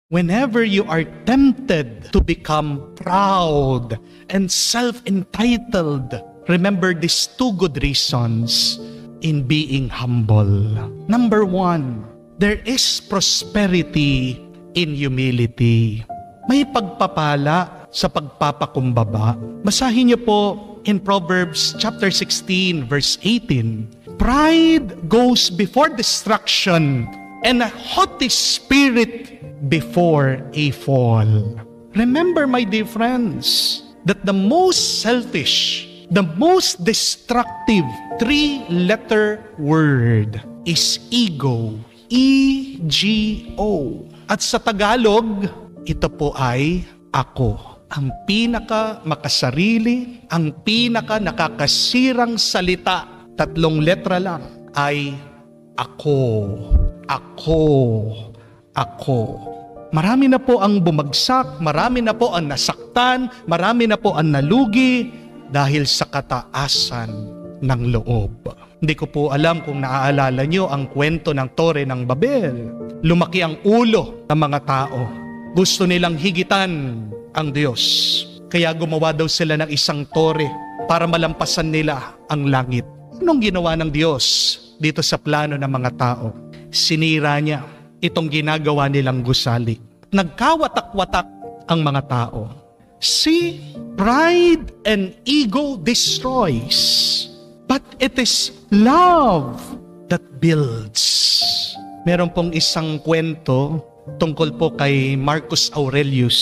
Whenever you are tempted to become proud and self-entitled, remember these two good reasons in being humble. Number one, there is prosperity in humility. May pagpapala sa pagpapakumbaba. Basahin niyo po in Proverbs chapter 16 verse 18. Pride goes before destruction and a haughty spirit before a fall. Remember, my dear friends, that the most selfish, the most destructive three-letter word is ego. E-G-O. At sa Tagalog, ito po ay ako. Ang pinaka makasarili, ang pinaka nakakasirang salita, 3 letra lang, ay ako. Ako. Ako. Marami na po ang bumagsak, marami na po ang nasaktan, marami na po ang nalugi dahil sa kataasan ng loob. Hindi ko po alam kung naaalala nyo ang kwento ng Tore ng Babel. Lumaki ang ulo ng mga tao. Gusto nilang higitan ang Diyos. Kaya gumawa daw sila ng isang tore para malampasan nila ang langit. Anong ginawa ng Diyos dito sa plano ng mga tao? Sinira niya itong ginagawa nilang gusali. Nagkawatak-watak ang mga tao. See, pride and ego destroys, but it is love that builds. Meron pong isang kwento tungkol po kay Marcus Aurelius.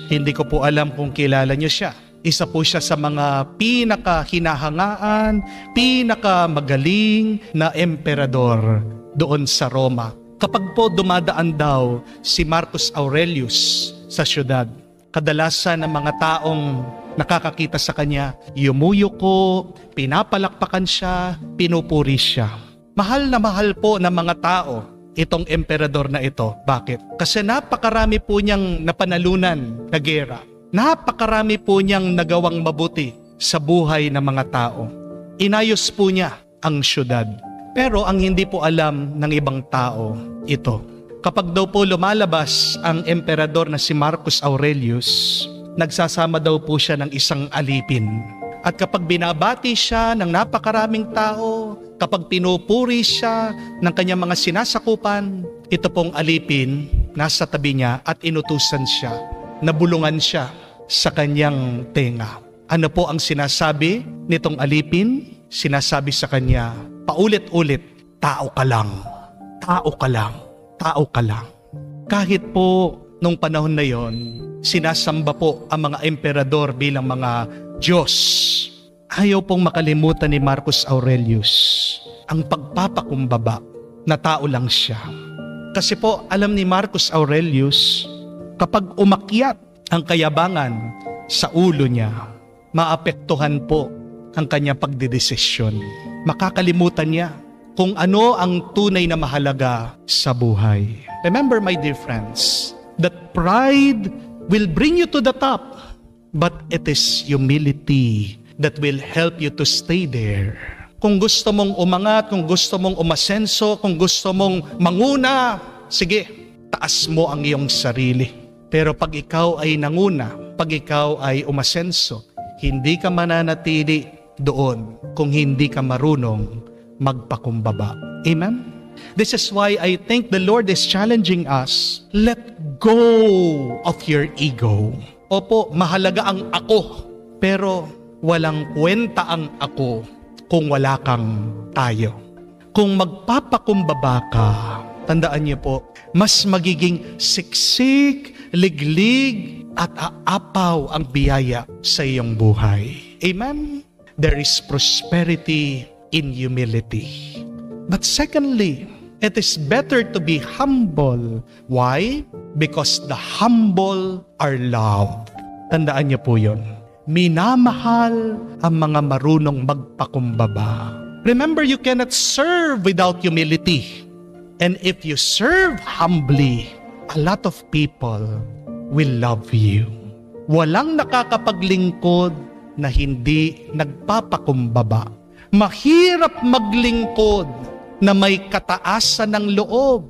Hindi ko po alam kung kilala niyo siya. Isa po siya sa mga pinaka-hinahangaan, pinaka-magaling na emperador doon sa Roma. Kapag po dumadaan daw si Marcus Aurelius sa syudad, kadalasan ng mga taong nakakakita sa kanya, yumuyuko, pinapalakpakan siya, pinupuri siya. Mahal na mahal po ng mga tao itong emperador na ito. Bakit? Kasi napakarami po niyang napanalunan na gera. Napakarami po niyang nagawang mabuti sa buhay ng mga tao. Inayos po niya ang syudad. Pero ang hindi po alam ng ibang tao, ito. Kapag daw po lumalabas ang emperador na si Marcus Aurelius, nagsasama daw po siya ng isang alipin. At kapag binabati siya ng napakaraming tao, kapag pinupuri siya ng kanyang mga sinasakupan, ito pong alipin nasa tabi niya at inutusan siya, nabulungan siya sa kanyang tenga. Ano po ang sinasabi nitong alipin? Sinasabi sa kanya, paulit-ulit, tao ka lang, tao ka lang, tao ka lang. Kahit po nung panahon na yon, sinasamba po ang mga emperador bilang mga Diyos. Ayaw pong makalimutan ni Marcus Aurelius ang pagpapakumbaba na tao lang siya. Kasi po alam ni Marcus Aurelius, kapag umakyat ang kayabangan sa ulo niya, maapektuhan po ang kanyang pagdedesisyon. Makakalimutan niya kung ano ang tunay na mahalaga sa buhay. Remember, my dear friends, that pride will bring you to the top, but it is humility that will help you to stay there. Kung gusto mong umangat, kung gusto mong umasenso, kung gusto mong manguna, sige, taas mo ang iyong sarili. Pero pag ikaw ay nanguna, pag ikaw ay umasenso, hindi ka mananatili doon kung hindi ka marunong magpakumbaba. Amen? This is why I think the Lord is challenging us. Let go of your ego. Opo, mahalaga ang ako, pero walang kwenta ang ako kung wala kang tayo. Kung magpapakumbaba ka, tandaan niyo po, mas magiging siksik, liglig, at aapaw ang biyaya sa iyong buhay. Amen? There is prosperity in humility. But secondly, it is better to be humble. Why? Because the humble are loved. Tandaan niyo po yun. Minamahal ang mga marunong magpakumbaba. Remember, you cannot serve without humility. And if you serve humbly, a lot of people will love you. Walang nakakapaglingkod na hindi nagpapakumbaba. Mahirap maglingkod na may kataasan ng loob.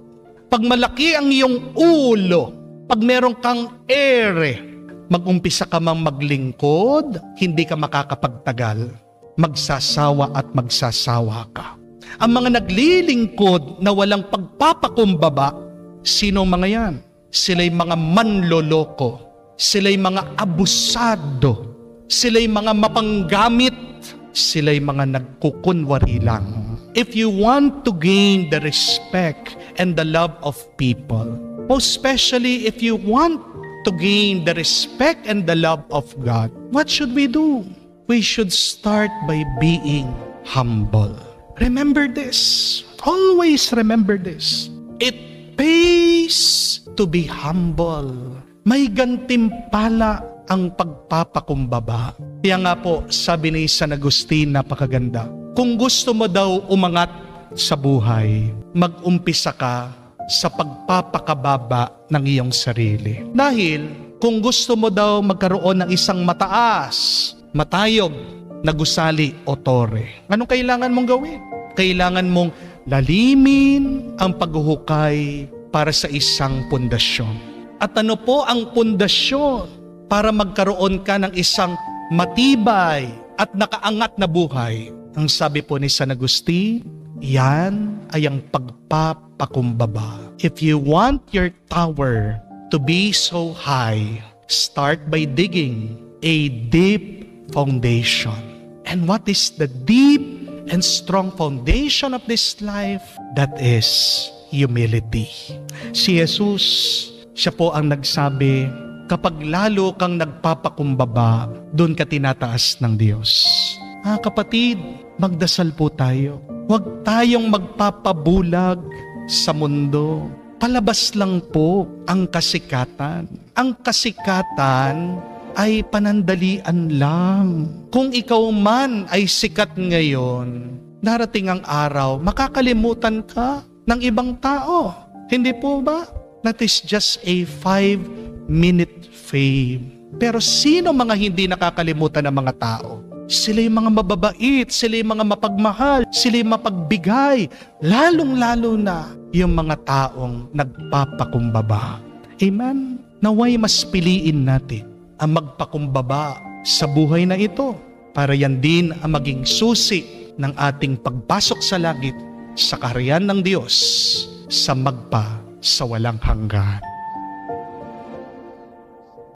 Pag malaki ang iyong ulo, Pag meron kang ere, mag-umpisa ka mang maglingkod, hindi ka makakapagtagal. Magsasawa at magsasawa ka. Ang mga naglilingkod na walang pagpapakumbaba, sino mga yan? Sila'y mga manloloko. Sila'y mga abusado. Sila'y mga mapanggamit. Sila'y mga nagkukunwari lang. If you want to gain the respect and the love of people, most especially if you want to gain the respect and the love of God, what should we do? We should start by being humble. Remember this. Always remember this. It pays to be humble. May gantimpala ang pagpapakumbaba. Kaya nga po, sabi ni San Agustin, napakaganda. Kung gusto mo daw umangat sa buhay, mag-umpisa ka sa pagpapakababa ng iyong sarili. Dahil kung gusto mo daw magkaroon ng isang mataas, matayog na gusali o tore, anong kailangan mong gawin? Kailangan mong lalimin ang paghuhukay para sa isang pundasyon. At ano po ang pundasyon para magkaroon ka ng isang matibay at nakaangat na buhay? Ang sabi po ni San Agustin, yan ay ang pagpapakumbaba. If you want your tower to be so high, start by digging a deep foundation. And what is the deep and strong foundation of this life? That is humility. Si Jesus, siya po ang nagsabi, kapag lalo kang nagpapakumbaba, doon ka tinataas ng Diyos. Kapatid, magdasal po tayo. Huwag tayong magpapabulag sa mundo. Palabas lang po ang kasikatan. Ang kasikatan ay panandalian lang. Kung ikaw man ay sikat ngayon, darating ang araw, makakalimutan ka ng ibang tao. Hindi po ba? That is just a 5-minute fame. Pero sino mga hindi nakakalimutan ng mga tao? Sila yung mga mababait, sila yung mga mapagmahal, sila yung mapagbigay, lalong-lalo na yung mga taong nagpapakumbaba. Amen? Naway mas piliin natin ang magpakumbaba sa buhay na ito para yan din ang maging susi ng ating pagpasok sa langit sa kaharian ng Diyos sa magpa sa walang hanggan.